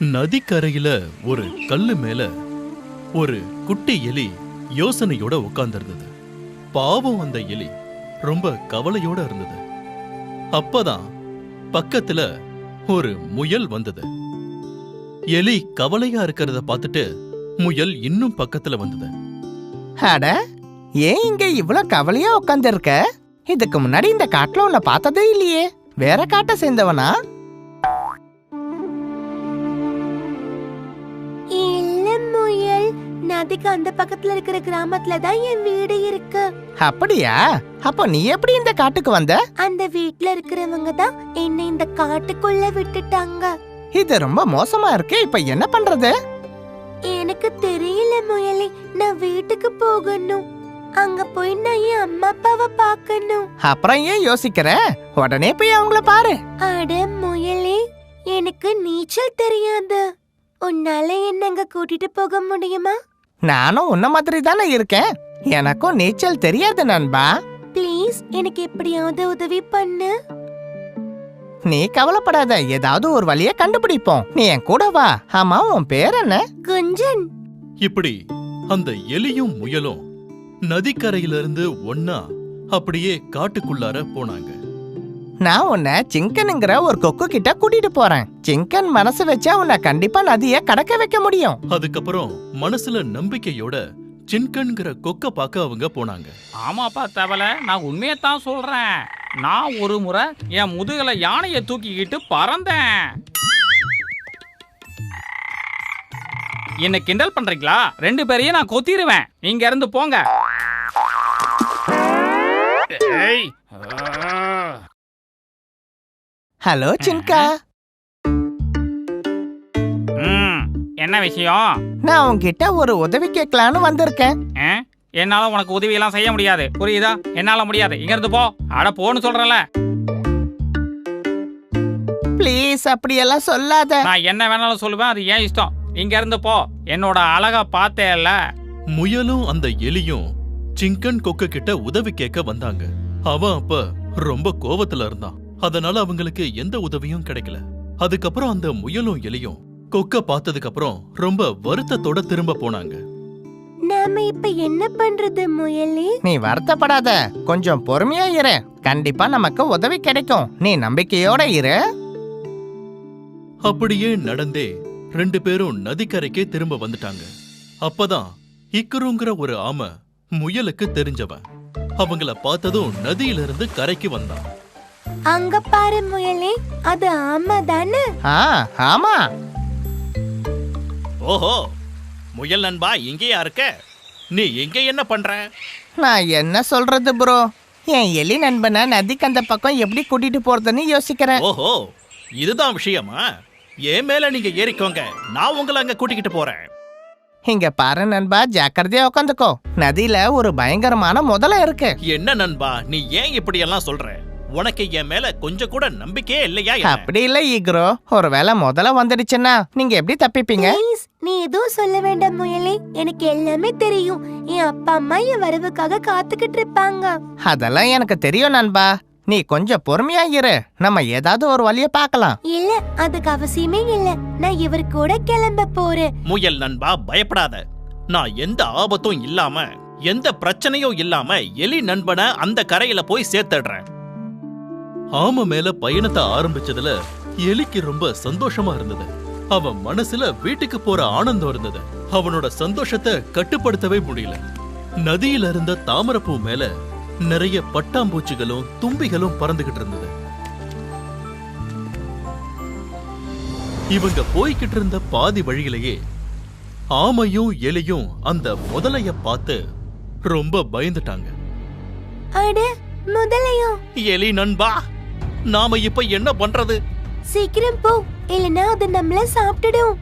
நதிக்கரையில ஒரு கல்லு மேல ஒரு குட்டி எலி யோசனையோட உட்கார்ந்திருந்தது. பாவம், அந்த எலி ரொம்ப கவலையோட இருந்தது. அப்பதான் பக்கத்துல ஒரு முயல் வந்தது. எலி கவலையா இருக்கிறத பார்த்துட்டு முயல் இன்னும் பக்கத்துல வந்தது. அட, ஏன் இங்க இவ்வளவு கவலையா உட்கார்ந்து இருக்க? இதுக்கு முன்னாடி இந்த காட்டுல உன்னை பார்த்ததே இல்லையே. வேற காட்டை சேர்ந்தவனா? இல்ல முயல், நதிக்கு அந்த பக்கத்துல இருக்கிற கிராமத்துல தான் என் வீடு இருக்கு. அப்படியா? அப்போ நீ எப்படி இந்த காட்டுக்கு வந்த? அந்த வீட்ல இருக்கிறவங்க தான் என்னை இந்த காட்டுக்குள்ள விட்டுட்டாங்க. இது ரொம்ப மோசமா இருக்கு. இப்ப என்ன பண்றது? எனக்கு தெரியல முயலி. நான் வீட்டுக்கு போகணும். அங்க போய் நான் என் அம்மா அப்பாவை பார்க்கணும். அப்புறம் ஏன் யோசிக்கிற? உடனே போய் அவங்கள பாரு. அட முயலி, எனக்கு நீச்சல் தெரியாது. உன்னால என்ன அங்க கூட்டிட்டு போக முடியுமா? நானும் உன்ன மாதிரி தானே இருக்கேன். எனக்கும் நீச்சல் தெரியாது நண்பா. ப்ளீஸ், எனக்கு எப்படியாவது உதவி பண்ணு. நீ கவலைப்படாத, ஏதாவது ஒரு வழியை கண்டுபிடிப்போம். நீ என் கூட வா. ஆமா, உன் பேர் என்ன? குஞ்சன். இப்படி அந்த எலியும் முயலும் நதிக்கரையிலிருந்து ஒன்னா அப்படியே காட்டுக்குள்ளார போனாங்க. நான் உன்னை சிங்கனுங்கிற ஒரு கொக்கு கிட்ட கூட்டிட்டு போறேன். சிங்கன் மனசு வச்சா உன்னை கண்டிப்பா நதிய கடக்க வைக்க முடியும். அதுக்கப்புறம் மனசுல நம்பிக்கையோட சின்கன்கிற கொக்க பார்க்க அவங்க போனாங்க. ஆமாப்பா தவளை, நான் உண்மையத்தான் சொல்றேன். நான் ஒரு முறை என் முதுகல யானையை தூக்கிக்கிட்டு பறந்தேன். என்ன கிண்டல் பண்றீங்களா? 2 பேரையும் நான் கொத்திடுவேன். இங்க இருந்து போங்க. ஏய். ஹலோ சின்கா. என்ன விஷயம்? நான் உன்கிட்ட ஒரு உதவி கேட்கலான்னு வந்திருக்கேன். என்னால உனக்கு உதவி எல்லாம் செய்ய முடியாது, புரியுதா? என்னால முடியாது. இங்க இருந்து போ. அட போன்னு சொல்றல. ப்ளீஸ், அப்படியெல்லாம் சொல்லாத. நான் என்ன வேணாலும் சொல்லுவேன், அது ஏன் இஷ்டம். இங்க இருந்து போ. என்னோட அழகா பார்த்தேல்ல. முயலும் அந்த எலியும் சிங்கன் கொக்கு கிட்ட உதவி கேட்க வந்தாங்க. அவன் அப்ப ரொம்ப கோவத்துல இருந்தான். அதனால அவங்களுக்கு எந்த உதவியும் கிடைக்கல. அதுக்கப்புறம் அந்த முயலும் எலியும் கொக்க பார்த்ததுக்கு அப்புறம் ரொம்ப வருத்தத்தோட திரும்ப போனாங்க. நாம இப்ப என்ன பண்றது முயலி? நீ வருத்தப்படாத, கொஞ்சம் பொறுமையா இரு. கண்டிப்பா நமக்கு உதவி கிடைக்கும். நீ நம்பிக்கையோட இரு. அப்படியே நடந்தே 2 பேரும் நதிக்கரைக்கே திரும்ப வந்துட்டாங்க. அப்பதான் இக்கருங்கிற ஒரு ஆமை முயலுக்கு தெரிஞ்சவன். அவங்கள பார்த்ததும் நதியிலிருந்து கரைக்கு வந்தான். அங்க பாரு முயலி, அது ஆமா தானே? ஆமா. ஓஹோ, முயல் நண்பா, இங்கேயா இருக்க? நீ இங்க என்ன பண்ற? நான் என்ன சொல்றது ப்ரோ, என் எலி நண்பனை நதிக்கு அந்த பக்கம் எப்படி கூட்டிட்டு போறதுன்னு யோசிக்கிறேன். ஓஹோ, இதுதான் விஷயமா? என் மேல நீங்க ஏறிக்கோங்க, நான் உங்களை அங்க கூட்டிக்கிட்டு போறேன். இங்க பாரு நண்பா, ஜாக்கிரதையா உட்காந்துக்கோ. நதியில ஒரு பயங்கரமான முதலை இருக்கு. என்ன நண்பா, நீ ஏன் இப்படி எல்லாம் சொல்ற? உனக்கு என் மேல கொஞ்சம் கூட நம்பிக்கையே இல்லையா? அப்படி இல்ல ஈக்ரோ, ஒருவேளை முதல்ல வந்துடுச்சுன்னா நீங்க எப்படி தப்பிப்பீங்க? ப்ளீஸ், நீ எதுவும் சொல்ல வேண்டாம் முயலி. எனக்கு எல்லாமே தெரியும். என் அப்பா அம்மா என் வரவுக்காக காத்துக்கிட்டு இருப்பாங்க. அதெல்லாம் எனக்கு தெரியும் நண்பா. நீ கொஞ்சம் பொறுமையா இரு. நம்ம ஏதாவது ஒரு வழிய பார்க்கலாம். இல்ல, அதுக்கு அவசியமே இல்ல. நான் இவர் கூட கிளம்ப போறேன். முயல் நண்பா, பயப்படாத. நான் எந்த ஆபத்தும் இல்லாம, எந்த பிரச்சனையும் இல்லாம எலி நண்பனை அந்த கரையில போய் சேர்த்துடுறேன். ஆமை மேல பயணத்தை ஆரம்பிச்சதுல எலிக்கு ரொம்ப சந்தோஷமா இருந்தது. அவன் மனசுல வீட்டுக்கு போற ஆனந்தம் இருந்தது. அவனோட சந்தோஷத்தை கட்டுப்படுத்தவே முடியல. நதியில இருந்த தாமரைப்பூ மேல நிறைய பட்டாம்பூச்சிகளும் தும்பிகளும் பறந்துகிட்டு இருந்தது. இவங்க போய்கிட்டு இருந்த பாதி வழியிலேயே ஆமையும் எலியும் அந்த முதலைய பார்த்து ரொம்ப பயந்துட்டாங்க. அட, முதலையா? எலி நண்பா, நாம இப்ப என்ன பண்றது? சீக்கிரம் போ, இல்லனா அது நம்மள சாப்பிட்டுடும்.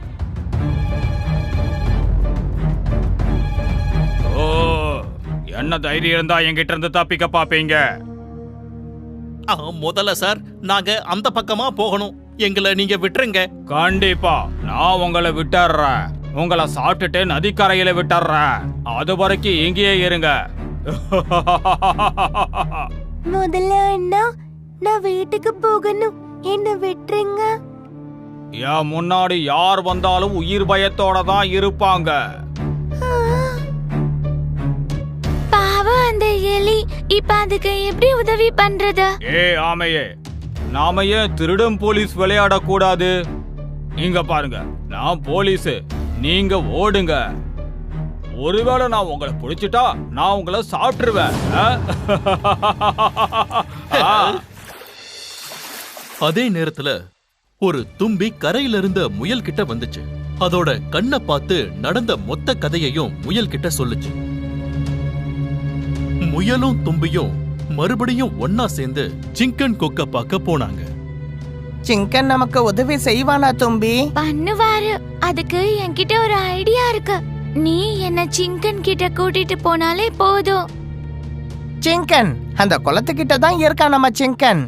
ஓ, என்ன தைரியம் இருந்தா என்கிட்ட இருந்து தப்பிக்க பாப்பீங்க? முதல்ல சார், நாங்க அந்த பக்கமா போகணும். எங்களை நீங்க விட்டுருங்க. கண்டிப்பா நான் உங்களை விட்டுறேன். உங்களை சாப்பிட்டுட்டு நதிக்கரையில விட்டுறேன். அது வரைக்கும் இங்கேயே இருங்க. முதல்ல அண்ணா, நான் வீட்டுக்கு போகணும். என்ன விட்டுருங்க. என் முன்னாடி யார் வந்தாலும் உயிர் பயத்தோட தான் இருப்பாங்க. பாவம் அந்த எலி. இப்ப அதுக்கு எப்படி உதவி பண்றது? ஆமையே, நாம ஏன் திருடன் போலீஸ் விளையாடக்கூடாது? இங்க பாருங்க, நான் போலீஸ், நீங்க ஓடுங்க. ஒருவேளை நான் உங்களை பிடிச்சிட்டா நான் உங்களை சாப்பிட்டுருவேன். அதே நேரத்துல ஒரு தும்பி கரையில இருந்த முயல் கிட்ட வந்துச்சு. அதோட கண்ணை பார்த்து நடந்த மொத்த கதையையும் முயல் கிட்ட சொல்லுச்சு. முயலும் தும்பியும் மறுபடியும் ஒன்னா சேர்ந்து சிங்கன் கொக்க பார்க்க போனாங்க. சிங்கன் நமக்கு உதவி செய்வானா தும்பி? பண்ணுவாரு. அதுக்கு என்கிட்ட ஒரு ஐடியா இருக்கு. நீ என்ன சிங்கன் கிட்ட கூட்டிட்டு போனாலே போதும். சிங்கன் அந்த குளத்துக்கிட்ட தான் இருக்கா நம்ம சிங்கன்.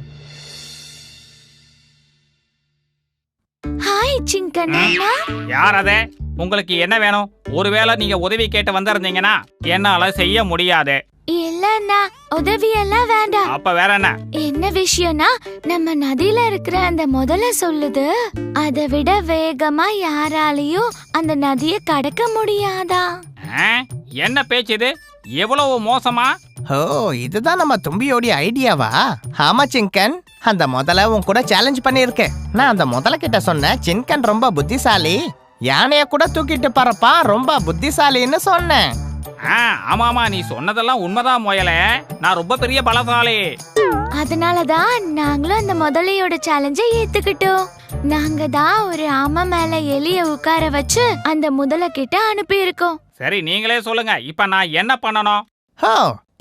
ஹாய் சிங்கன் அண்ணா. யார் அதே? உங்களுக்கு என்ன வேணும்? ஒருவேளை நீங்க உதவி கேட்டு வந்திருந்தீங்கன்னா என்னால செய்ய முடியாது. இல்லண்ணா, உதவி எல்லாம் வேண்டாம். அப்ப வேற என்ன? என்ன விஷயம்னா, நம்ம நதியில இருக்கிற அந்த முதல சொல்லுது, அதை விட வேகமா யாராலையும் அந்த நதியை கடக்க முடியாதா? என்ன பேச்சு இது? எவ்வளவு மோசமா? ஓ, இதுதான் நம்ம தும்பியோட ஐடியாவா? ஆமா சிங்கன், அந்த முதல்ல உன் கூட சேலஞ்ச் பண்ணிருக்கேன். நான் அந்த முதல்ல கிட்ட சொன்னேன், சிங்கன் ரொம்ப புத்திசாலி, யானைய கூட தூக்கிட்டு பறப்பா, ரொம்ப புத்திசாலின்னு சொன்னேன். ஆமாமா, நீ சொன்னதெல்லாம் உண்மைதான் முயலே. நான் ரொம்ப பெரிய பலசாலி. அதனாலதான் நாங்களும் அந்த முதலையோட சேலஞ்சை ஏத்துக்கிட்டோம். நாங்க தான் ஒரு ஆமை மேல எலிய உட்கார வச்சு அந்த முதல கிட்ட அனுப்பி இருக்கோம். சரி, நீங்களே சொல்லுங்க, இப்ப நான் என்ன பண்ணணும்? ஓ,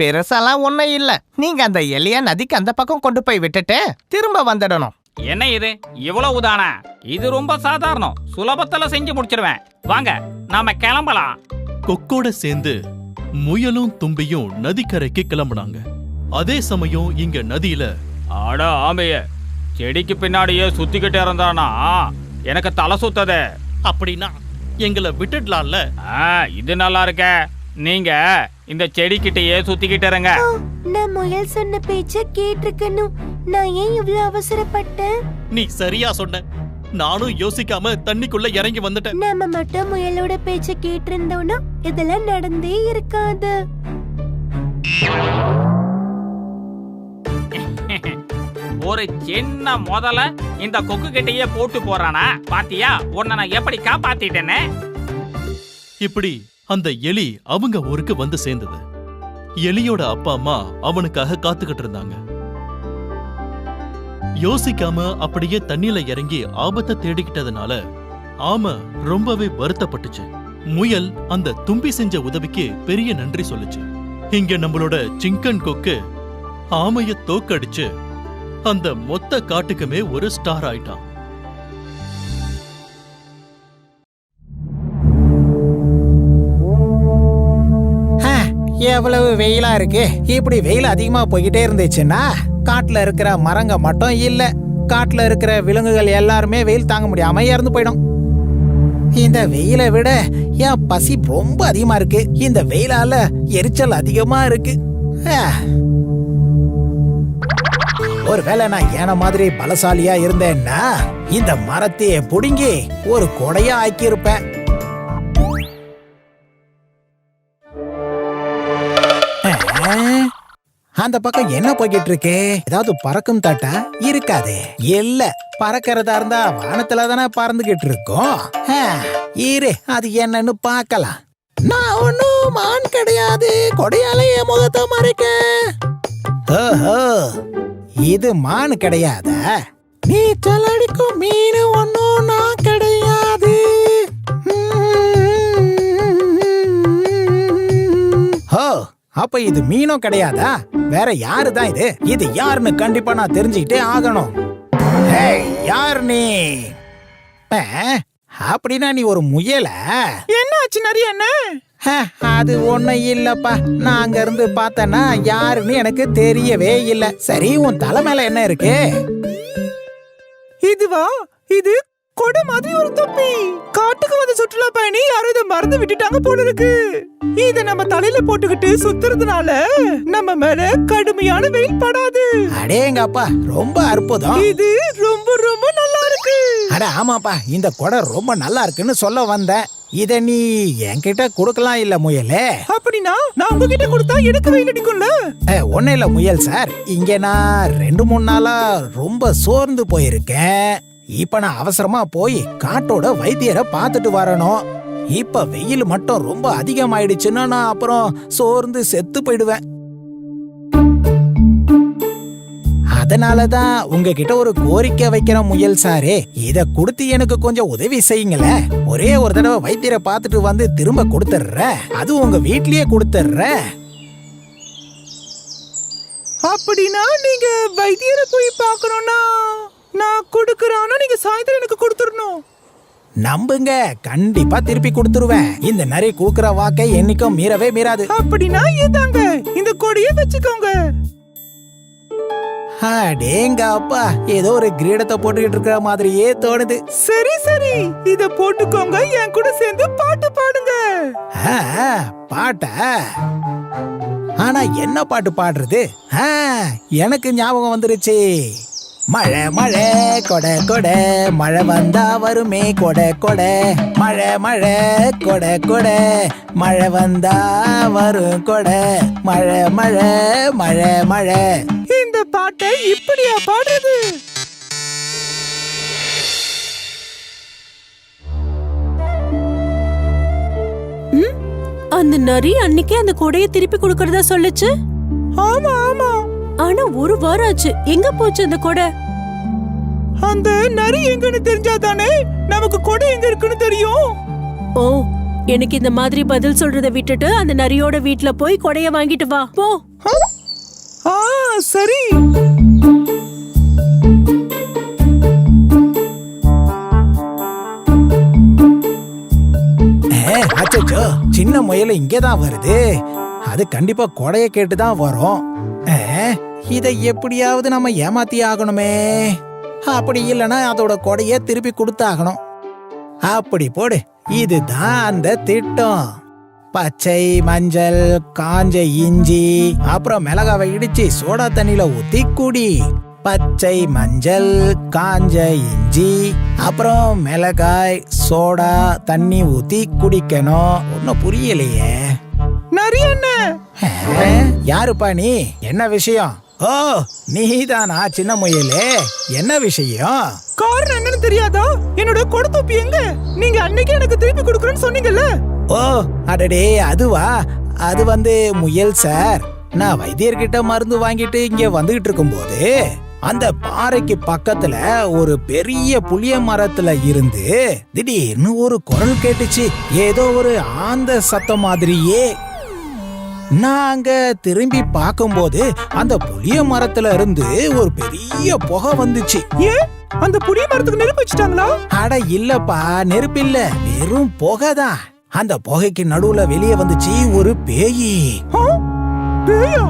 பெருசாலாம் ஒண்ணும் இல்ல. நீங்க அந்த எலிய நதிக்கு அந்த பக்கம் கொண்டு போய் விட்டுட்டு திரும்ப வந்துடணும். என்ன இது இவ்வளவு தானா? இது ரொம்ப சாதாரணம், சுலபத்துல செஞ்சு முடிச்சிருவேன். வாங்க, நாம கிளம்பலாம். கொக்கோட சேர்ந்து முயலும் தும்பியும் நதிக்கரைக்கு கிளம்புனாங்க. அதே சமயம் இங்க நதியில ஆட ஆமைய செடிக்கு பின்னாடியே சுத்திக்கிட்டே இருந்தானா எனக்கு தலை சுத்தது. அப்படின்னா எங்களை விட்டுடலாம்ல? இது நல்லா இருக்க. நீங்க இந்த செடிக்கிட்டயே சுத்திக்கிட்டு இருங்க. நான் முயல் சொன்ன பேச்ச கேட்டிருக்கணும். நான் ஏன் இவ்வளவு அவசரப்பட்டேன்? நீ சரியா சொன்ன. நானும் யோசிக்காம தண்ணிக்குள்ள இறங்கி வந்துட்டேன். நாம மட்டும் முயலோட பேச்ச கேட்டிருந்தோம்னா இதெல்லாம் நடந்தே இருக்காது. ஒரு சின்ன முதல்ல இந்த கொக்கு கிட்டயே போட்டு போறானா? பாத்தியா, உன்னை நான் எப்படி காப்பாத்திட்டேனே. இப்படி அந்த எலி அவங்க ஊருக்கு வந்து சேர்ந்தது. எலியோட அப்பா அம்மா அவனுக்காக காத்துக்கிட்டு இருந்தாங்க. யோசிக்காம அப்படியே தண்ணியில இறங்கி ஆபத்தை தேடிக்கிட்டதுனால ஆமை ரொம்பவே வருத்தப்பட்டுச்சு. முயல் அந்த தும்பி செஞ்ச உதவிக்கு பெரிய நன்றி சொல்லுச்சு. இங்க நம்மளோட சிங்கன் கொக்கு ஆமைய தோக்கடிச்சு அந்த மொத்த காட்டுக்குமே ஒரு ஸ்டார் ஆயிட்டான். எவ்வளவு வெயிலா இருக்கு. இப்படி வெயில் அதிகமா போய்கிட்டே இருந்துச்சுன்னா காட்டுல இருக்கிற மரங்க மட்டும் இல்ல, காட்டுல இருக்கிற விலங்குகள் எல்லாருமே வெயில் தாங்க முடியாம இறந்து போயிடும். இந்த வெயிலை விட என் பசி ரொம்ப அதிகமா இருக்கு. இந்த வெயிலால எரிச்சல் அதிகமா இருக்கு. ஒருவேளை நான் ஏன மாதிரி பலசாலியா இருந்தேன்னா இந்த மரத்தையே புடுங்கி ஒரு கொடையா ஆக்கி இருப்பேன். அந்த பக்கம் என்ன போய்கிட்டு இருக்கு? ஏதாவது பறக்கும் தட்டா இருக்காது. இல்ல, பறக்கிறதா இருந்தா வானத்துல தானே பறந்துகிட்டு இருக்கோம். இரு, அது என்னன்னு பார்க்கலாம். நான் ஒன்னும் மான் கிடையாது, கொடையால என் முகத்தை மறைக்க. ஓஹோ, இது மான் கிடையாதா? நீச்சல் அடிக்கும் மீன் ஒன்னும் நான் கிடையாது. ஹோ, அப்ப இது மீனும் கிடையாதா? வேற யாரு தான் இது? இது யாருன்னு கண்டிப்பா நான் தெரிஞ்சுக்கிட்டே ஆகணும். யார் நீ? அப்படின்னா நீ ஒரு முயல? என்ன ஆச்சு நிறைய? என்ன அது ஒண்ணும் இல்லப்பா. நான் அங்க இருந்து பார்த்தேன்னா யாருன்னு எனக்கு தெரியவே இல்ல. சரி, உன் தலை மேல என்ன இருக்கு? இதுவா? இது கொடை மாதிரி ஒரு தொப்பி. காட்டுக்கு வந்த சுற்றுலா பயணி யாரும் இதை மறந்து விட்டுட்டாங்க போல இருக்கு. இத நம்ம தலையில போட்டுக்கிட்டு சுத்துறதுனால நம்ம மேல கடுமையான வெயில் படாது. அடேங்கப்பா, ரொம்ப அற்புதம். இது ரொம்ப ரொம்ப நல்லா இருக்கு. அட ஆமாப்பா, இந்த கொடை ரொம்ப நல்லா இருக்குன்னு சொல்ல வந்தேன். இத நீ என்கிட்ட கொடுக்கலாம் இல்ல முயலே? அப்படின்னா நான் உங்ககிட்ட கொடுத்தா எனக்கு வெயில் அடிக்கும்ல? ஒன்னும் இல்ல முயல் சார், இங்க நான் 2-3 நாளா ரொம்ப சோர்ந்து போயிருக்கேன். இப்ப நான் அவசரமா போய் காட்டோட வைத்தியரை பார்த்துட்டு வரணும். இப்ப வெயில் மட்டும் ரொம்ப அதிகமாயிடுச்சுன்னா நான் அப்புறம் சோர்ந்து செத்து போயிடுவேன். அதனாலதான் உங்ககிட்ட ஒரு கோரிக்கை வைக்கிற முயல் சாரே, இத கொடுத்து எனக்கு கொஞ்சம் உதவி செய்யுங்களேன். ஒரே ஒரு தடவை வைத்தியரை பார்த்துட்டு வந்து திரும்ப கொடுத்துட்றேன். அது உங்க வீட்லயே கொடுத்துட்றேன். அப்படின்னா நீங்க வைத்தியரை போய் பார்க்கணும்னா நான் கொடுக்கறானா நீங்க சாயந்தரம் எனக்கு கொடுத்துடணும். நம்புங்க, கண்டிப்பா திருப்பி கொடுத்துருவேன். இந்த நரி கொடுக்கற வாக்கை என்னைக்கும் மீறவே மீறாது. அப்படின்னா இதாங்க இந்த கொடியை வச்சுக்கோங்க. அடேங்க அப்பா, ஏதோ ஒரு கிரீடத்தை போட்டுக்கிட்டு இருக்கிற மாதிரியே தோணுது. சரி சரி, இத போட்டுக்கோங்க, என் கூட சேர்ந்து பாட்டு பாடுங்க. பாட்டா? ஆனா என்ன பாட்டு பாடுறது? எனக்கு ஞாபகம் வந்துருச்சு. மழை மழை கொடை கொடை, மழை வந்தா வருமே கொடை கொடை. மழை மழை கொடை கொடை, மழை வந்தா வரும் கொடை. மழை மழை மழை மழை. இந்த பாட்டை இப்படியா பாடுறது? அந்த நரி அன்னைக்கே அந்த கொடையை திருப்பி கொடுக்கறதா சொல்லுச்சு. ஆமா ஆமா. ஆனா ஒரு வாரம் ஆச்சு, எங்க போச்சு அந்த கொடை? அந்த நரி எங்கன்னு தெரிஞ்சாதானே நமக்கு கொடை எங்க இருக்குன்னு தெரியும். ஓ, எனக்கு இந்த மாதிரி பதில் சொல்றதை விட்டுட்டு அந்த நரியோட வீட்ல போய் கொடைய வாங்கிட்டு வா போ. சரி. அச்சோ, சின்ன முயல் இங்கதான் வருது. அது கண்டிப்பா கொடைய கேட்டுதான் வரும். இதை எப்படியாவது நம்ம ஏமாத்தி ஆகணுமே. அப்படி இல்லைன்னா அதோட கொடைய திருப்பி கொடுத்தாகணும். அப்படி போடு, இதுதான் அந்த திட்டம். பச்சை மஞ்சள், காஞ்ச இஞ்சி, அப்புறம் மிளகாவை இடிச்சு சோடா தண்ணியில ஊத்தி குடி. பச்சை மஞ்சள், காஞ்ச இஞ்சி, அப்புறம் மிளகாய், சோடா தண்ணி ஊத்தி குடிக்கணும். ஒன்னும் புரியலையே. நரி என்ன? யாருப்பா நீ? என்ன விஷயம்? ஓ, நீதானா சின்ன முயலே? என்ன விஷயம்? காரணம் என்னன்னு தெரியாதா? என்னோட கொடுத்தொப்பி எங்க? நீங்க அன்னைக்கு எனக்கு திருப்பி கொடுக்கறேன்னு சொன்னீங்கல்ல. ஓ அடடே, அதுவா? அது முயல் சார், நான் வைத்தியர்கிட்ட மருந்து வாங்கிட்டு இங்க வந்துகிட்டு இருக்கும்போது அந்த பாறைக்கு பக்கத்துல ஒரு பெரிய புளிய மரத்துல இருந்து திடீர்னு ஒரு குரல் கேட்டுச்சு. ஏதோ ஒரு ஆந்த சத்தம் மாதிரியே. நாங்க திரும்பி பார்க்கும்போது அந்த புளிய மரத்துல இருந்து ஒரு பெரிய புகை வந்துச்சு. ஏன் அந்த புளிய மரத்துக்கு நெருப்பு வச்சுட்டாங்களா? அட இல்லப்பா, நெருப்பு இல்ல, வெறும் புகைதான். அந்த புகைக்கு நடுவுல வெளியே வந்துச்சு ஒரு பேயி. பேயா?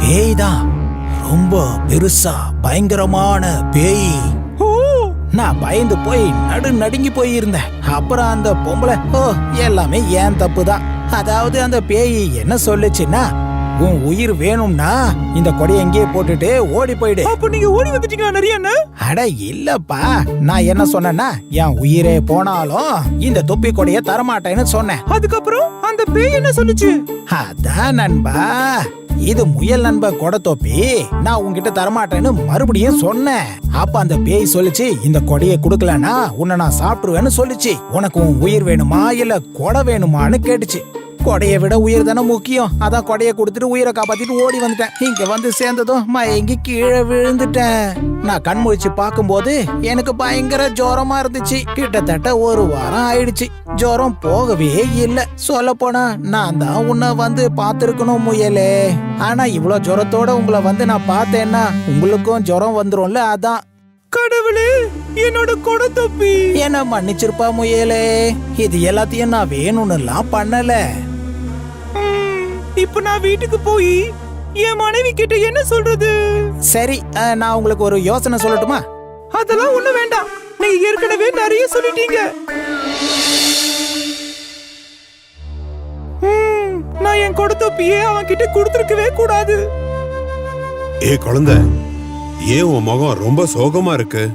பேய்தான், ரொம்ப பெருசா பயங்கரமான பேய். நான் பயந்து போய் நடுங்கி போயிருந்தேன். அப்புறம் அந்த பொம்பளை, எல்லாமே ஏன் தப்புதான். அதாவது அந்த பேய் என்ன சொல்லுச்சுன்னா, உன் உயிர் வேணும்னா இந்த கொடையை எங்கேயே போட்டுட்டு ஓடி போயிடு. அப்ப நீங்க ஓடி வந்துட்டீங்களா நரியண்ணா? அட இல்லப்பா, நான் என்ன சொன்னேன்னா, என் உயிரே போனாலும் இந்த தொப்பி கொடையை தரமாட்டேன்னு சொன்னேன். அதுக்கப்புறம் அந்த பேய் என்ன சொல்லுச்சு? அதான் நண்பா, இது முயல் நண்ப கொடை தொப்பி, நான் உன்கிட்ட தரமாட்டேன்னு மறுபடியும் சொன்னேன். அப்ப அந்த பேய் சொல்லுச்சு, இந்த கொடையை குடுக்கலனா உன்னை நான் சாப்பிட்டுருவேன்னு சொல்லுச்சு. உனக்கு உன் உயிர் வேணுமா இல்ல கொடை வேணுமான்னு கேட்டுச்சு. கொடைய விட உயிர் தானே முக்கியம். அதான் கொடைய கொடுத்துட்டு உயிரை காப்பாத்திட்டு ஓடி வந்துட்டேன். இங்க வந்து சேர்ந்ததும் மயங்கி கீழே விழுந்துட்டேன். நான் கண் முழிச்சு பார்க்கும்போது எனக்கு பயங்கர ஜுரமா இருந்துச்சு. கிட்டத்தட்ட ஒரு வாரம் ஆயிடுச்சு. ஜுரம் போகவே இல்ல. சொல்ல போனா நான் தான் உன்னை வந்து பாத்துருக்கணும் முயலே. ஆனா இவ்வளவு ஜுரத்தோட உங்களை நான் பார்த்தேன்னா உங்களுக்கும் ஜுரம் வந்துரும்ல. அதான். கடவுளே, என்னோட கொடை தொப்பி என்ன மன்னிச்சிருப்பா முயலே. இது எல்லாத்தையும் நான் வேணும்னுலாம் பண்ணல. இப்ப நான் வீட்டுக்கு போய் என் மனைவி கிட்ட என்ன சொல்றது? சரி, நான் உங்களுக்கு ஒரு யோசனை சொல்லட்டுமா? அதெல்லாம் ஒண்ணு வேண்டாம், நீங்க ஏற்கனவே நிறைய சொல்லிட்டீங்க. நான் என் கொடுத்தப்பியே அவன் கிட்ட கொடுத்துருக்கவே கூடாது. ஏ குழந்தை, ஏன் உன் முகம் ரொம்ப சோகமா இருக்கு?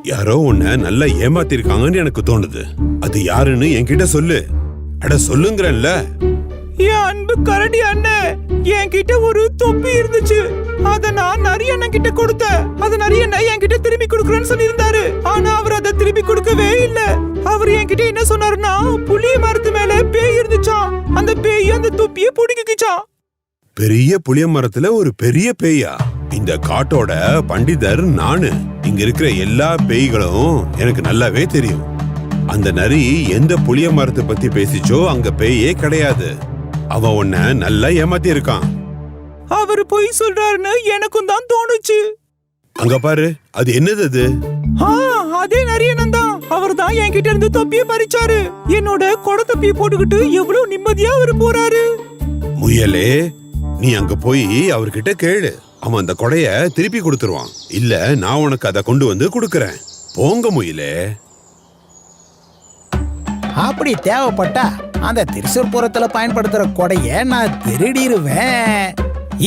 யாரோ உன்னை நல்லா ஏமாத்திருக்காங்கன்னு எனக்கு தோணுது. அது யாருன்னு என்கிட்ட சொல்லு. அட சொல்லுங்கறேன்ல. என் அன்பு கரடி அண்ணன், என்கிட்ட ஒரு தொப்பி இருந்துச்சு. அத நான் நரி அண்ணன் கிட்ட கொடுத்தேன். அது நரி அண்ணன் என்கிட்ட திருப்பி கொடுக்கறேன்னு சொல்லியிருந்தாரு. ஆனா அவர் அதை திருப்பி கொடுக்கவே இல்ல. அவர் என்கிட்ட என்ன சொன்னாருன்னா, புளிய மரத்து மேல பேய் இருந்துச்சாம். அந்த பேய் அந்த தொப்பியை புடிக்கிச்சாம். பெரிய புளிய மரத்துல ஒரு பெரிய பேயா? இந்த காட்டோட பண்டிதர் நானு. இங்க இருக்கிற எல்லா பேய்களும் எனக்கு நல்லாவே தெரியும். அந்த நரி எந்த புளிய மரத்தை பத்தி பேசிச்சோ அங்க பேயே கிடையாது. அவன் உன்னை நல்லா ஏமாத்தி இருக்கான். அவர் பொய் சொல்றாருன்னு எனக்கும் தான் தோணுச்சு. அங்க பாரு, அது என்னது அது? அதே நரியனன் தான். அவர் தான் என்கிட்ட இருந்து தொப்பியை பறிச்சாரு. என்னோட கொடை தொப்பியை போட்டுக்கிட்டு எவ்வளவு நிம்மதியா அவர் போறாரு. முயலே, நீ அங்க போய் அவர்கிட்ட கேளு. அவன் அந்த கொடைய திருப்பி கொடுத்துருவான். இல்ல நான் உனக்கு அதை கொண்டு வந்து கொடுக்கறேன். போங்க முயலே. அப்படி தேவைப்பட்டா அந்த திருசூர்புரத்துல பயன்படுத்துற கொடைய நான் திருடிடுவேன்.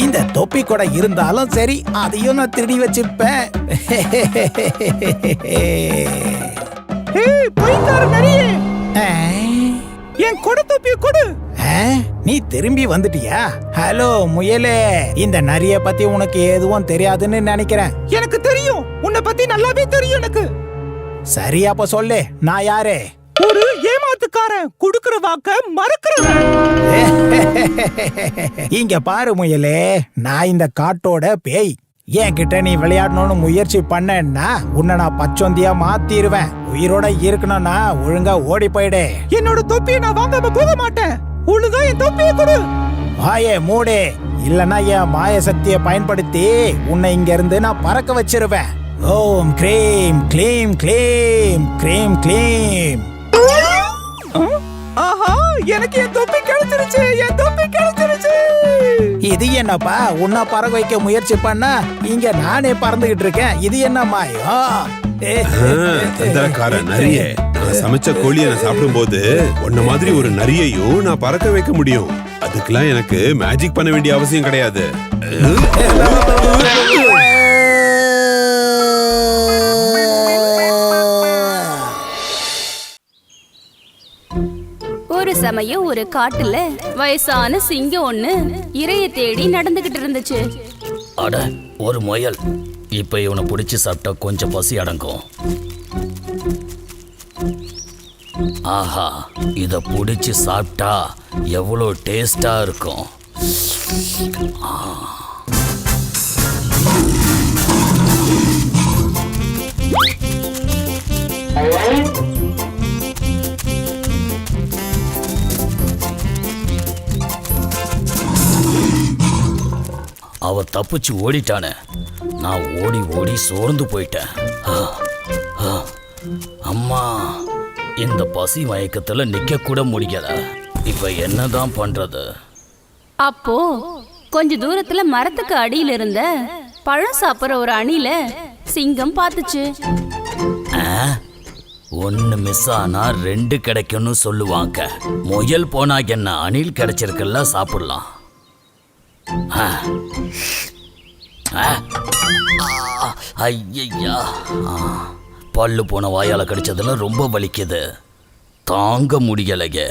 இந்த தொப்பி கொடை இருந்தாலும் சரி, அதையும் நான் திருடி வச்சுப்பேன். போய்க்கார நரியே, என் கொடை தொப்பியை கொடு. நீ திரும்பி வந்துட்டியா? ஹலோ முயலே, இந்த நரிய பத்தி உனக்கு எதுவும் தெரியாதுன்னு நினைக்கிறேன். எனக்கு தெரியும், உன்னை பத்தி நல்லாவே தெரியும் எனக்கு. சரி, அப்ப சொல்லு, நான் யாரு? ஒரு ஏமாத்துக்காரன், கொடுக்கிற வாக்க மறக்கிறவன். இங்க பாரு முயலே, நான் இந்த காட்டோட பேய். என்கிட்ட நீ விளையாடணும்னு முயற்சி பண்ணேன்னா உன்னை நான் பச்சொந்தியா மாத்திருவேன். உயிரோட இருக்கணும்னா ஒழுங்கா ஓடி போயிடு. என்னோட தொப்பியை நான் வாங்காம போக மாட்டேன். ஒழுங்கா என் தொப்பியை கொடு. வாயே மூடு, இல்லனா என் மாய சக்தியை பயன்படுத்தி உன்னை இங்க இருந்து நான் பறக்க வச்சிருவேன். ஓம் க்ரீம் க்ளீம் க்ளீம் க்ரீம் க்ளீம். ஆஹா, எனக்கு என் தொப்பி கிடைச்சிருச்சு. என் தொப்பி கிடைச்சிருச்சு. இது என்னப்பா, உன்னை பறக்க வைக்க முயற்சி பண்ணா இங்க நானே பறந்துகிட்டு இருக்கேன். இது என்ன மாயம்? தந்திரக்கார நரியே, நான் சமைச்ச கோழியை நான் சாப்பிடும் போது உன்ன மாதிரி ஒரு நரியையும் நான் பறக்க வைக்க முடியும். அதுக்கெல்லாம் எனக்கு மேஜிக் பண்ண வேண்டிய அவசியம் கிடையாது. ஒரு சமயம் ஒரு காட்டுல வயசான சிங்கம் ஒண்ணு இரைய தேடி நடந்துகிட்டு இருந்துச்சு. அட, ஒரு முயல். இப்ப இவனை பிடிச்சி சாப்பிட்டா கொஞ்சம் பசி அடங்கும். ஆஹா, இத பிடிச்சி சாப்பிட்டா எவ்வளோ டேஸ்டா இருக்கும். அவ தப்பிச்சு ஓடிட்டானே. நான் ஓடி ஓடி சோர்ந்து போயிட்டேன். அம்மா, இந்த பசி மயக்கத்துல நிக்க கூட முடியல. இப்ப என்னதான் பண்றது? அப்போ கொஞ்ச தூரத்துல மரத்துக்கு அடியில இருந்த பழம் சாப்பிடுற ஒரு அணில சிங்கம் பார்த்துச்சு. ஒன்னு மிஸ் ஆனா ரெண்டு கிடைக்கும்னு சொல்லுவாங்க. முயல் போனா என்ன, அணில் கிடைச்சிருக்குல்ல, சாப்பிடலாம். ஐயா, பல்லு போன வாயால கடிச்சதுல ரொம்ப வலிக்குது, தாங்க முடியலையே.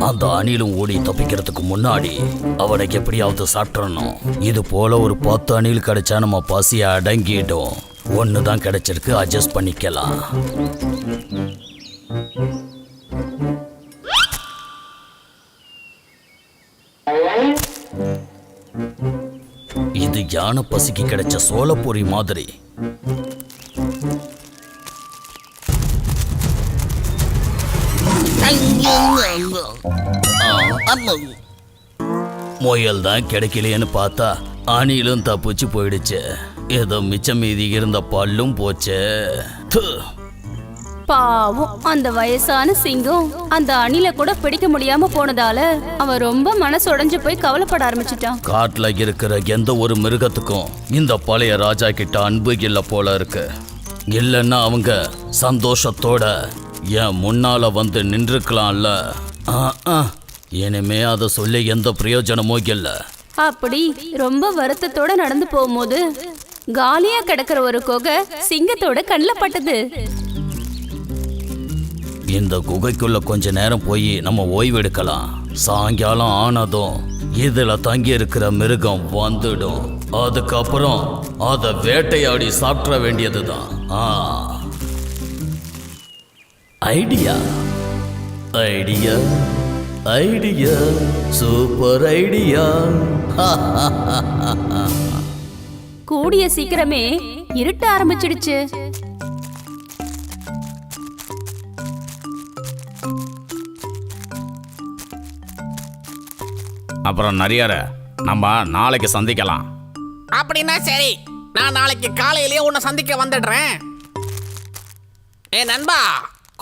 அந்த அணிலும் ஓடி தப்பிக்கிறதுக்கு முன்னாடி அவனை எப்படியாவது சாப்பிட்றணும். இது போல ஒரு 10 அணில் கிடைச்சா நம்ம பசியை அடங்கிட்டோம். ஒன்று தான் கிடைச்சிருக்கு, அட்ஜஸ்ட் பண்ணிக்கலாம். இது யானை பசிக்கு கிடைச்ச சோளப்பொரி மாதிரி. முயல் தான் கிடைக்கலையேன்னு பார்த்தா அணிலும் தப்பிச்சு போயிடுச்சு. ஏதோ மிச்சம் மீதி இருந்த பல்லும் போச்சு. பாவம், அந்த வயசான சிங்கம் அந்த அணில கூட பிடிக்க முடியாம போனதால அவன் ரொம்ப மனசுடைஞ்சு போய் கவலைப்பட ஆரம்பிச்சிட்டான். காட்டுல இருக்கிற எந்த ஒரு மிருகத்துக்கும் இந்த பழைய ராஜா கிட்ட அன்பு இல்ல போல இருக்கு. இல்லைன்னா அவங்க சந்தோஷத்தோட என் முன்னால வந்து நின்றுக்கலாம்ல. இனிமே அதை சொல்லி எந்த பிரயோஜனமும் இல்லை. அப்படி ரொம்ப வருத்தத்தோட நடந்து போகும்போது காலியா கிடக்கிற ஒரு குகை சிங்கத்தோட கண்ணில் பட்டது. இந்த குகைக்குள்ள கொஞ்ச நேரம் போய் நம்ம ஓய்வு எடுக்கலாம். சாயங்காலம் ஆனதும் இதுல தங்கி இருக்கிற மிருகம் வந்துடும். அதுக்கப்புறம் அதை வேட்டையாடி சாப்பிட வேண்டியதுதான். Idea idea idea, super idea. கூடிய சீக்கிரமே இருட்ட ஆரம்பிச்சிடுச்சு. அப்புறம் நரியார நம்ம நாளைக்கு சந்திக்கலாம். அப்படின்னா சரி, நான் நாளைக்கு காலையிலேயே உன்னை சந்திக்க வந்துடுறேன். நண்பா,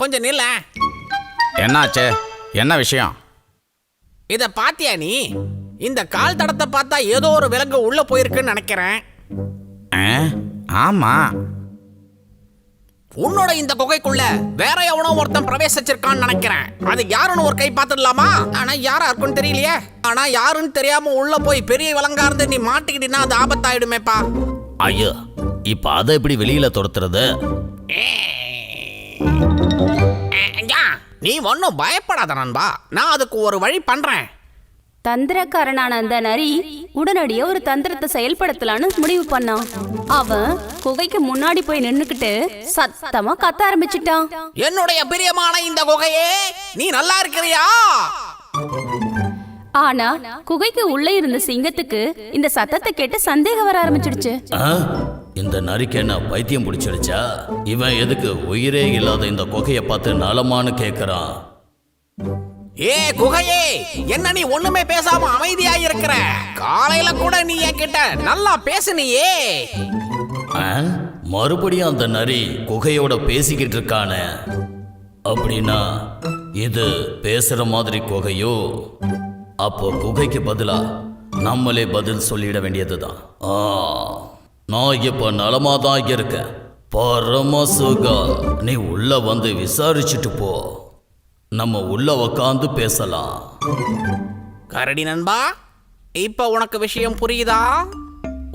கொஞ்சம் நில்ல. என்னாச்சு? என்ன விஷயம்? இத பாத்தியா நீ? இந்த கால் தடத்தை பார்த்தா ஏதோ ஒரு விலங்கு உள்ள போயிருக்குன்னு நினைக்கிறேன். ஆமா, உன்னோட இந்த குகைக்குள்ள வேற எவனோ ஒருத்தன் பிரவேசிச்சிருக்கான்னு நினைக்கிறேன். அது யாருன்னு ஒரு கை பார்த்துடலாமா? ஆனா யாரா இருக்குன்னு தெரியலையே. ஆனா யாருன்னு தெரியாம உள்ள போய் பெரிய விலங்கா இருந்து நீ மாட்டிக்கிட்டீங்கன்னா அது ஆபத்தாயிடுமேப்பா. ஐயோ, இப்ப அதை எப்படி வெளியில துரத்துறது? நீ ஒன்னும் பயப்படாத நண்பா, நான் அதுக்கு ஒரு வழி பண்றேன். தந்திரக்காரனான அந்த நரி உடனடியே ஒரு தந்திரத்தை செயல்படுத்தலான்னு முடிவு பண்ணான். அவன் குகைக்கு முன்னாடி போய் நின்னுக்கிட்டு சத்தமா கத்த ஆரம்பிச்சிட்டான். என்னுடைய பிரியமான இந்த குகையே, நீ நல்லா இருக்கிறியா? ஆனா குகைக்கு உள்ளே இருந்த சிங்கத்துக்கு இந்த சத்தத்தை கேட்டு சந்தேகம் வர ஆரம்பிச்சிடுச்சு. இந்த நரிக்கு என்ன பைத்தியம் பிடிச்சிடுச்சா? இவன் எதுக்கு உயிரே இல்லாத இந்த குகையை பார்த்து நலமானு கேக்குறான்? ஏ குகையே, என்ன நீ ஒண்ணுமே பேசாம அமைதியா இருக்கிற? காலையில கூட நீ என்கிட்ட நல்லா பேசுனியே. மறுபடியும் அந்த நரி குகையோட பேசிக்கிட்டு இருக்கானே. அப்படின்னா இது பேசுற மாதிரி குகையோ? அப்போ குகைக்கு பதிலா நம்மளே பதில் சொல்லிட வேண்டியதுதான். நான் இப்ப நலமாதான் இருக்கேன். பரமசுகா, நீ உள்ள வந்து விசாரிச்சுட்டு போ. நம்ம உள்ள உக்காந்து பேசலாம். கரடி நண்பா, இப்ப உனக்கு விஷயம் புரியுதா?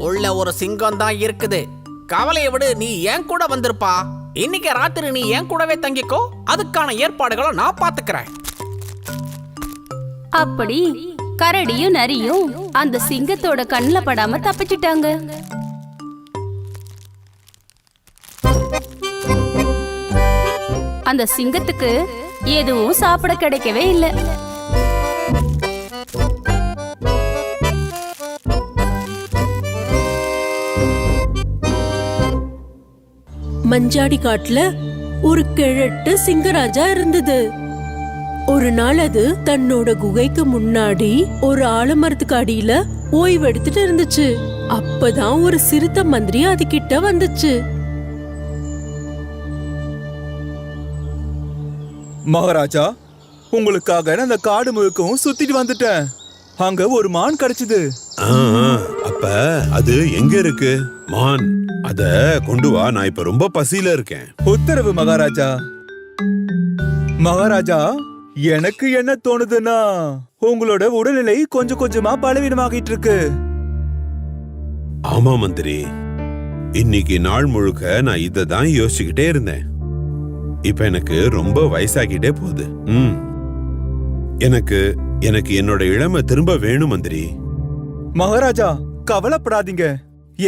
உள்ள ஒரு சிங்கம் தான் இருக்குது. கவலையை விடு, நீ ஏன் கூட வந்திருப்பா. இன்னைக்கு ராத்திரி நீ ஏன் கூடவே தங்கிக்கோ. அதுக்கான ஏற்பாடுகளை நான் பாத்துக்கிறேன். அப்படி கரடியும் நரியும் அந்த சிங்கத்தோட கண்ணுல படாம தப்பிச்சிட்டாங்க. அந்த சிங்கத்துக்கு எதுவும் சாப்பிட கிடைக்கவே இல்லை. மஞ்சாடி காட்டுல ஒரு கிழட்டு சிங்கராஜா இருந்தது. ஒரு நாள் அது தன்னோட குகைக்கு முன்னாடி ஒரு ஆலமரத்துக்கு அடியில ஓய்வு எடுத்துட்டு இருந்துச்சு. அப்பதான் ஒரு சிறுத்தை மந்திரி அது கிட்ட வந்துச்சு. மகாராஜா, உங்களுக்காக நான் அந்த காடு முழுக்கவும் சுத்திட்டு வந்துட்டேன். அங்க ஒரு மான் கிடைச்சது. அப்ப அது எங்க இருக்கு? மான், அத கொண்டு வா. நான் இப்ப ரொம்ப பசியில இருக்கேன். உத்தரவு மகாராஜா. மகாராஜா, எனக்கு என்ன தோணுதுன்னா உங்களோட உடல்நிலை கொஞ்சம் கொஞ்சமா பலவீனமாகிட்டு இருக்கு. ஆமா மந்திரி, இன்னைக்கு நாள் முழுக்க நான் இத தான் யோசிச்சுக்கிட்டே இருந்தேன். இப்ப எனக்கு ரொம்ப வயசாகிட்டே போகுது. எனக்கு எனக்கு என்னோட இளமை திரும்ப வேணும் மந்திரி. மகாராஜா, கவலைப்படாதீங்க.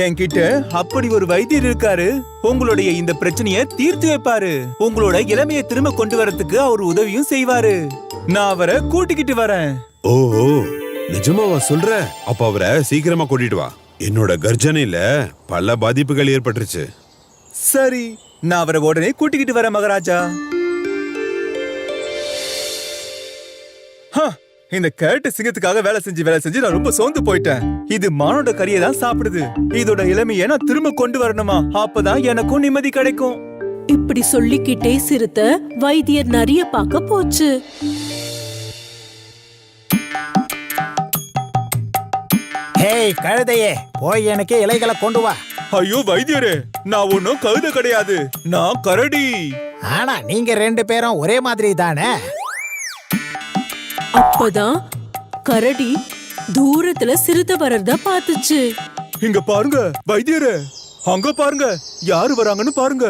என்கிட்ட அப்படி ஒரு வைத்தியர் இருக்காரு. உங்களுடைய இந்த பிரச்சனைய தீர்த்து வைப்பாரு. உங்களோட இளமையை திரும்ப கொண்டு வரதுக்கு அவர் உதவியும் செய்வாரு. நான் அவரை கூட்டிக்கிட்டு வரேன். ஓ, நிஜமாவா சொல்ற? அப்ப அவரை சீக்கிரமா கூட்டிட்டு வா. என்னோட கர்ஜனையில பல பாதிப்புகள் ஏற்பட்டுருச்சு. சரி, நான் அவரை உடனே கூட்டிக்கிட்டு வரேன் மகாராஜா. இந்த கேட்டு சிங்கத்துக்காக வேலை செஞ்சு நான் ரொம்ப சோர்ந்து போயிட்டேன். இது மானோட கறியை தான் சாப்பிடுது. இதோட இளமையை நான் திரும்ப கொண்டு வரணுமா? அப்பதான் எனக்கும் நிம்மதி கிடைக்கும். இப்படி சொல்லிக்கிட்டே சிறுத்தை வைத்தியர் நரிய பார்க்க போச்சு. ஹேய் கழுதையே, போய் எனக்கு இலைகளை கொண்டு வா. ஐயோ வைத்தியரே, நான் ஒன்னும் கழுதை கிடையாது, நான் கரடி. ஆனா நீங்க ரெண்டு பேரும் ஒரே மாதிரி தானே? அப்பதான் கரடி தூரத்துல சிறுத்தை வரத பாத்துச்சு. இங்க பாருங்க வைத்தியரே, அங்க பாருங்க, யாரு வராங்கன்னு பாருங்க.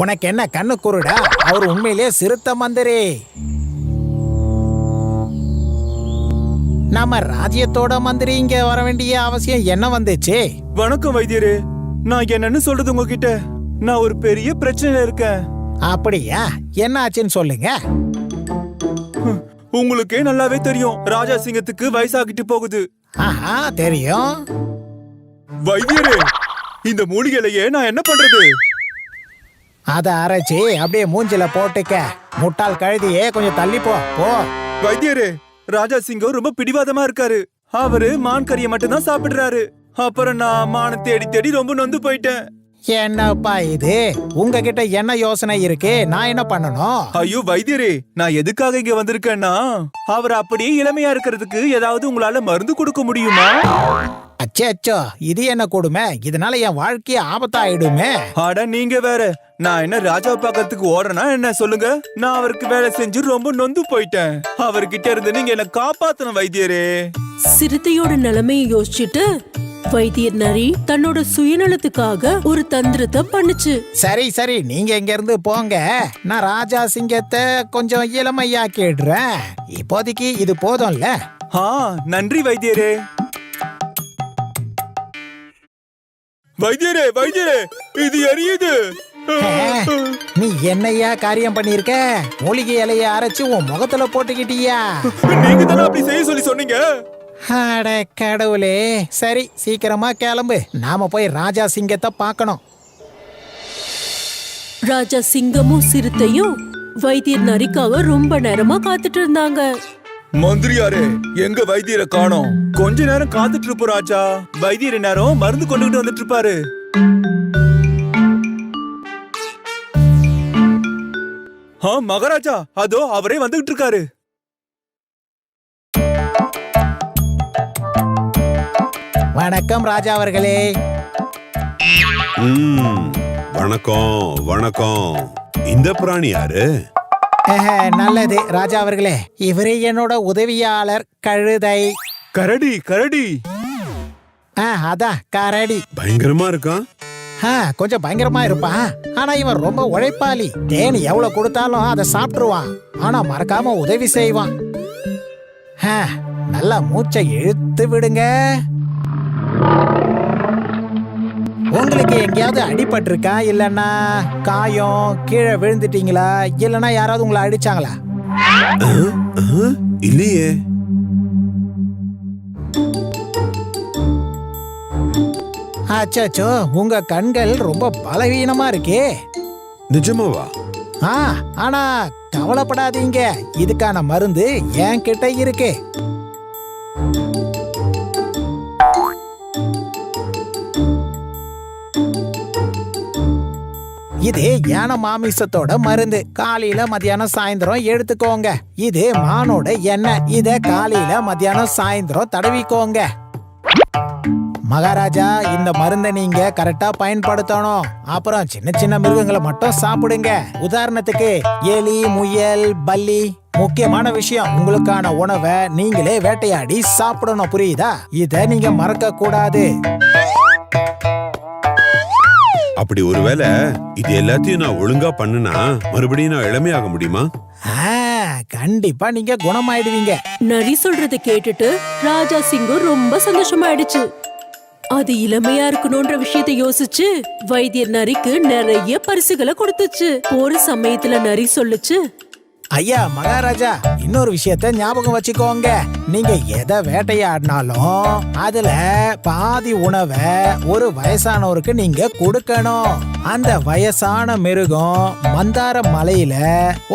உனக்கு என்ன கண்ணு குருடா? அவர் உண்மையிலேயே சிறுத்தை மந்திரி. நம்ம ராஜ்யத்தோட மந்திரி இங்க வர வேண்டிய அவசியம் என்ன வந்துச்சு? வணக்கம் வைத்தியரே, நான் என்னன்னு சொல்றது உங்ககிட்ட? நான் ஒரு பெரிய பிரச்சனையில இருக்கேன். அப்படியா? என்ன ஆச்சுன்னு சொல்லுங்க. உங்களுக்கே நல்லாவே தெரியும், ராஜா சிங்கத்துக்கு வயசாகிட்டு போகுது. ஆஹா, தெரியும். வைத்தியரே, இந்த மூலிகையிலேயே நான் என்ன பண்றது? அத அரைச்சி அப்படியே மூஞ்சில போட்டுக்க. முட்டாள் கழுதியே, கொஞ்சம் தள்ளி போ. வைத்தியரே, ராஜா சிங்கம் ரொம்ப பிடிவாதமா இருக்காரு. அவரு மான் கறியை மட்டும்தான் சாப்பிடுறாரு. அப்புறம் நான் மான தேடி தேடி ரொம்ப நொந்து போயிட்டேன். என்னப்பா இது? உங்ககிட்ட என்ன யோசனை இருக்கு? நான் என்ன பண்ணணும்? ஐயோ வைத்தியரே, நான் எதுக்காக இங்க வந்திருக்கேன்னா, அவர் அப்படியே இளமையா இருக்கிறதுக்கு ஏதாவது உங்களால மருந்து கொடுக்க முடியுமா? அச்சோ, இது என்ன கொடுமை? இதனால என் வாழ்க்கைய ஆபத்தாயிடுமே. அட நீங்க வேற, நான் என்ன ராஜாவை பார்க்கறதுக்கு ஓடுறேன்னா என்ன சொல்லுங்க? நான் அவருக்கு வேலை செஞ்சு ரொம்ப நொந்து போயிட்டேன். அவர்கிட்ட இருந்து நீங்க என்ன காப்பாத்தணும் வைத்தியரே. சிறுத்தையோட நிலைமையை யோசிச்சுட்டு வைத்தியர் நரி தன்னோட சுயநலத்துக்காக ஒரு தந்திரத்தை பண்ணுச்சு. சரி, நீங்க இங்க இருந்து போங்க. நான் ராஜா சிங்கத்தை கொஞ்சம் இளமையாக்கிடுறேன். இப்போதைக்கு இது போதும்ல. நன்றி வைத்தியரே. வைத்தியரே, இது எரியுது. நீ என்னையா காரியம் பண்ணிருக்க? மூலிகை இலைய அரைச்சு உன் முகத்துல போட்டுக்கிட்டியா? நீங்க தானே அப்படி செய்ய சொல்லி சொன்னீங்க. அட கடவுளே. சரி, சீக்கிரமா கிளம்பு. நாம போய் ராஜா சிங்கத்தை பார்க்கணும். ராஜா சிங்கமும் சிறுத்தையும் வைத்தியர் நரிக்காக ரொம்ப நேரமா காத்துட்டு இருந்தாங்க. மந்திரியாரே, எங்க வைத்தியரை காணோம்? கொஞ்ச நேரம் காத்துட்டு இருப்போம் ராஜா. வைத்தியர் நேரம் மருந்து கொண்டுகிட்டு வந்துட்டு இருப்பாரு. மகாராஜா, அதோ அவரே வந்துகிட்டு இருக்காரு. வணக்கம் ராஜா அவர்களே. வணக்கம். இந்த பிராணி யாரு? நல்லது ராஜா அவர்களே. இவரே என்னோட உதவியாளர் கழுதை. கரடி. அதான் கரடி. பயங்கரமா இருக்கான். கொஞ்சம் பயங்கரமா இருப்பான். ஆனா இவன் ரொம்ப உழைப்பாளி. தேனி எவ்வளவு கொடுத்தாலும் அதை சாப்பிட்டுருவான். ஆனா மறக்காம உதவி செய்வான். நல்லா மூச்சை இழுத்து விடுங்க. உங்களுக்கு எங்கேயாவது அடிபட்டிருக்கா? இல்லன்னா காயம், கீழே விழுந்துட்டீங்களா? இல்லன்னா யாராவது உங்களை அடிச்சாங்களா? இல்லையே. அச்சோ, உங்க கண்கள் ரொம்ப பலவீனமா இருக்கே. நிஜமாவா? ஆனா கவலைப்படாதீங்க, இதுக்கான மருந்து என்கிட்ட இருக்கு. இது யானை மாமிசத்தோட மருந்து. காலையில மத்தியானம் சாயந்தரம் எடுத்துக்கோங்க. இது மானோட எண்ணெய். இத காலையில மத்தியானம் சாயந்தரம் தடவிக்கோங்க. மகாராஜா, இந்த மருந்தை நீங்க கரெக்டா பயன்படுத்தணும். அப்புறம் சின்ன சின்ன மிருகங்களை மட்டும் சாப்பிடுங்க. உதாரணத்துக்கு எலி, முயல், பல்லி. முக்கியமான விஷயம், உங்களுக்கான உணவை நீங்களே வேட்டையாடி சாப்பிடணும். புரியுதா? இத நீங்க மறக்க கூடாது. அப்படி ஒருவேளை இது எல்லாத்தையும் நான் ஒழுங்கா பண்ணுனா மறுபடியும் நான் இளமையாக முடியுமா? கண்டிப்பா நீங்க குணமாயிடுவீங்க. நரி சொல்றத கேட்டுட்டு ராஜா சிங்கம் ரொம்ப சந்தோஷமாயிடுச்சு. அது இளமையா இருக்கணும்ன்ற விஷயத்தை யோசிச்சு வைத்தியர் நரிக்கு நிறைய பரிசுகளை கொடுத்துச்சு. ஒரு சமயத்துல நரி சொல்லுச்சு, ஐயா மகாராஜா, இன்னொரு விஷயத்த ஞாபகம் வச்சுக்கோங்க. நீங்க எதை வேட்டையாடினாலும் அதுல பாதி உணவை ஒரு வயசானவருக்கு நீங்க கொடுக்கணும். அந்த வயசான மிருகம் மந்தார மலையில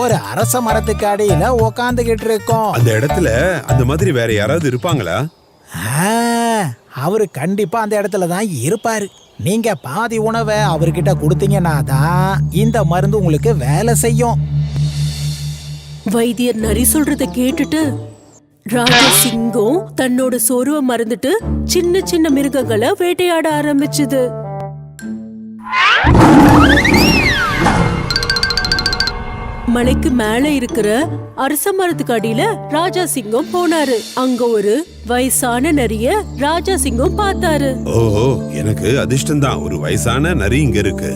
ஒரு அரச மரத்துக்கு அடியில உக்காந்துகிட்டு இருக்கும். அந்த இடத்துல அந்த மாதிரி வேற யாராவது இருப்பாங்களா? அவரு கண்டிப்பா அந்த இடத்துல தான் இருப்பாரு. நீங்க பாதி உணவை அவர்கிட்ட கொடுத்தீங்கன்னா தான் இந்த மருந்து உங்களுக்கு வேலை செய்யும். வைத்தியர் நரி சொல்றத கேட்டுட்டு ராஜா சிங்கம் தன்னோட சோர்வை மறந்துட்டு சின்ன சின்ன மிருகங்களை வேட்டையாட ஆரம்பிச்சுது. மலைக்கு மேல இருக்கிற அரச மரத்துக்கு அடியில ராஜா சிங்கம் போனாரு. அங்க ஒரு வயசான நரிய ராஜா சிங்கம் பார்த்தாரு. ஓ, எனக்கு அதிர்ஷ்டம்தான், ஒரு வயசான நரி இங்க இருக்கு.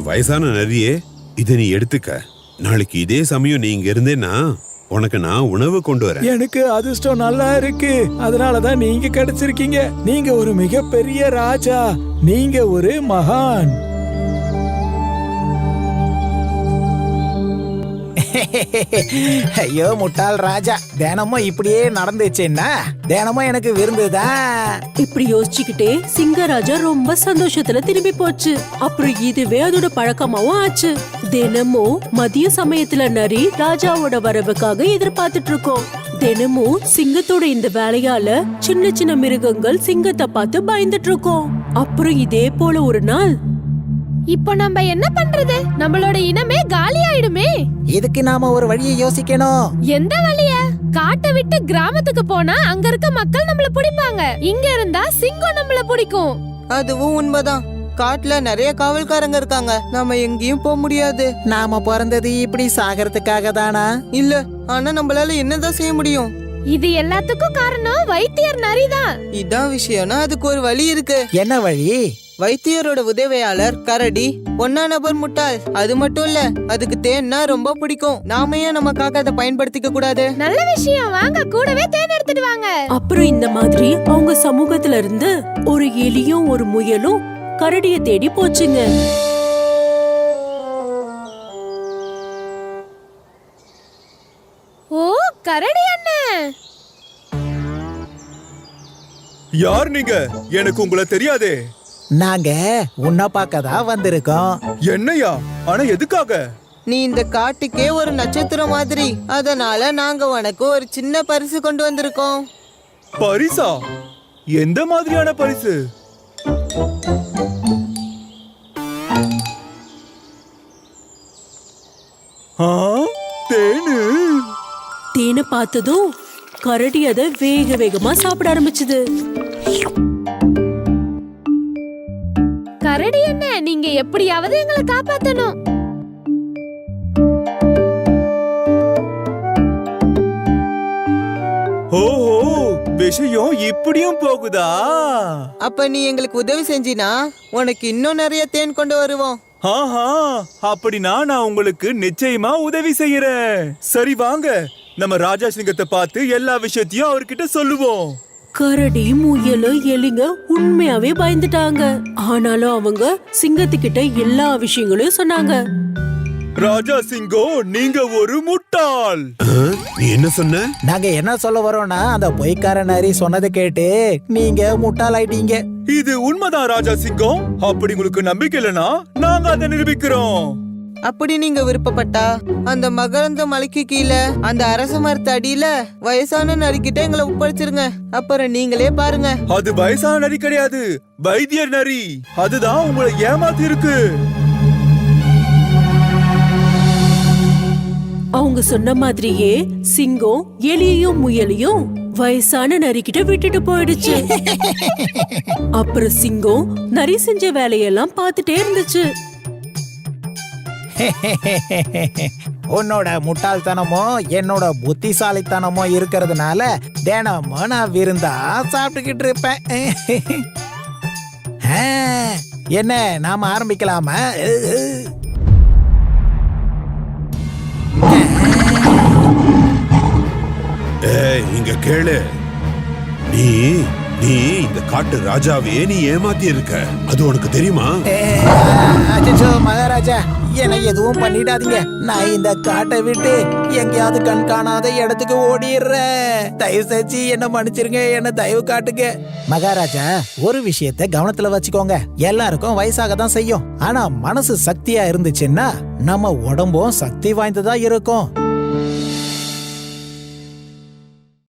வயசான நரியே, இத நீ எடுத்துக்க. நாளைக்கு இதே சமயம் நீ இங்க இருந்தேன்னா உனக்கு நான் உணவு கொண்டு வரேன். எனக்கு அதிர்ஷ்டம் நல்லா இருக்கு, அதனாலதான் நீங்க கிடைச்சிருக்கீங்க. நீங்க ஒரு மிகப்பெரிய ராஜா, நீங்க ஒரு மகான். ஐயோ முட்டாள் ராஜா, தினமும் இப்படியே நடந்துச்சுன்னா தினமும் எனக்கு விருந்துதான். இப்படி யோசிச்சுக்கிட்டே சிங்கராஜா ரொம்ப சந்தோஷத்துல திரும்பி போச்சு. அப்புறம் இதுவே அதோட பழக்கமாவும் ஆச்சு. தினமும் மதிய சமயத்துல நரி ராஜாவோட வரவுக்காக எதிர்பார்த்துட்டு இருக்கோம். தினமும் சிங்கத்தோட இந்த வேலையால சின்ன சின்ன மிருகங்கள் சிங்கத்தை பார்த்து பயந்துட்டு இருக்கோம். அப்புறம் இதே போல ஒரு நாள், இப்போ நம்ம என்ன பண்றது? நம்மளோட இனமே காலி ஆயிடுமே. இதுக்கு நாம ஒரு வழியை யோசிக்கணும். எந்த வழிய? காட்டை விட்டு கிராமத்துக்கு போனா அங்க இருக்க மக்கள் நம்மள பிடிப்பாங்க. இங்க இருந்தா சிங்கம் நம்மள பிடிக்கும். அதுவும் உண்மைதான். காட்டுல நிறைய காவல்காரங்க இருக்காங்க, நாம எங்கேயும் போக முடியாது. நாம பிறந்தது இப்படி சாகிறதுக்காக தானா? இல்ல, ஆனா நம்மளால என்னதான் செய்ய முடியும்? இது எல்லாத்துக்கும் காரணம் வைத்தியர் நரிதான். இதான் விஷயம்னா அதுக்கு ஒரு வழி இருக்கு. என்ன வழி? வைத்தியரோட உதவியாளர் கரடி ஒன்னா நபர் முட்டாள். அது மட்டும் இல்ல, அதுக்கு தேன்னா ரொம்ப பிடிக்கும். நாம ஏன் நமக்காக அதை பயன்படுத்திக்க கூடாது? நல்ல விஷயம், வாங்க கூடவே தேன் எடுத்துட்டு வாங்க. அப்புறம் இந்த மாதிரி அவங்க சமூகத்துல இருந்து ஒரு எலியும் ஒரு முயலும் கரடிய தேடி போச்சுங்க. ஓ, கரடி அண்ணன். யார் நீங்க? எனக்கு உங்களை தெரியாதே. நாங்க உன்னை பார்க்க தான் வந்திருக்கோம். என்னையா? ஆனா எதுக்காக? நீ இந்த காட்டுக்கே ஒரு நட்சத்திரம் மாதிரி, அதனால நாங்க உனக்கு ஒரு சின்ன பரிசு கொண்டு வந்திருக்கோம். பரிசா? எந்த மாதிரியான பரிசு? தேனு. தேனை பார்த்ததும் கரடி அதை வேக வேகமா சாப்பிட ஆரம்பிச்சது. கரடி என்ன, நீங்க எப்படியாவது எங்களை காப்பாத்தணும். ஓஹோ, விஷயம் இப்படியும் போகுதா? அப்ப நீ எங்களுக்கு உதவி செஞ்சினா உனக்கு இன்னும் நிறைய தேன் கொண்டு வருவோம். ஆஹா, அப்படின்னா நான் உங்களுக்கு நிச்சயமா உதவி செய்யறேன். சரி வாங்க, நம்ம ராஜா சிங்கத்தை பார்த்து எல்லா விஷயத்தையும் அவர்கிட்ட சொல்லுவோம். கரடி முயல் எலிங்க உண்மையாவே பயந்துட்டாங்க. ஆனாலும் அவங்க சிங்கத்துக்கிட்ட எல்லா விஷயங்களையும் சொன்னாங்க. ராஜா சிங்கம், நீங்க ஒரு முட்டாள். நீ என்ன சொன்ன? நாங்க என்ன சொல்ல வரோம்னா, அந்த பொய்க்கார நரி சொன்னதை கேட்டு நீங்க முட்டாளாயிட்டீங்க. இது உண்மைதான் ராஜா சிங்கம். அப்படி உங்களுக்கு நம்பிக்கை இல்லைன்னா நாங்க அதை நிரூபிக்கிறோம். அப்படி நீங்க விருப்பப்பட்டா அந்த மகரந்த மலைக்கு கீழே அந்த அரச மரத்து அடியில வயசான நரிக்கிட்ட எங்களை ஒப்படைச்சிருங்க. அப்புறம் நீங்களே பாருங்க. அது வயசான நரி கிடையாது, வைத்தியர் நரி. அதுதான் உங்களை ஏமாத்தி இருக்கு. அவங்க சொன்ன மாதிரியே சிங்கம் எலியையும் முயலையும் வயசான நரிக்கிட்ட விட்டுட்டு போயிடுச்சு. அப்புறம் சிங்கம் நரி செஞ்ச வேலையெல்லாம் பார்த்துட்டே இருந்துச்சு. உன்னோட முட்டாள்தனமோ என்னோட புத்திசாலித்தனமோ இருக்கிறதுனால தினமும் நான் விருந்தா சாப்பிட்டுக்கிட்டு இருப்பேன். என்ன, நாம ஆரம்பிக்கலாமா? இங்க கேளு. நீ நீ இந்த காட்டு ராஜாவையே நீ ஏமாத்தி இருக்க, அது உனக்கு தெரியுமா? அச்சோ மகாராஜா, என்னை எதுவும் பண்ணிடாதீங்க. நான் இந்த காட்டை விட்டு எங்கேயாவது கண் காணாத இடத்துக்கு ஓடிடுறேன். தயவு செஞ்சு என்ன மன்னிச்சிருங்க, என்ன தயவு காட்டுங்க. மகாராஜா, ஒரு விஷயத்தை கவனத்துல வச்சுக்கோங்க. எல்லாருக்கும் வயசாக தான் செய்யும், ஆனா மனசு சக்தியா இருந்துச்சுன்னா நம்ம உடம்பும் சக்தி வாய்ந்ததா இருக்கும்.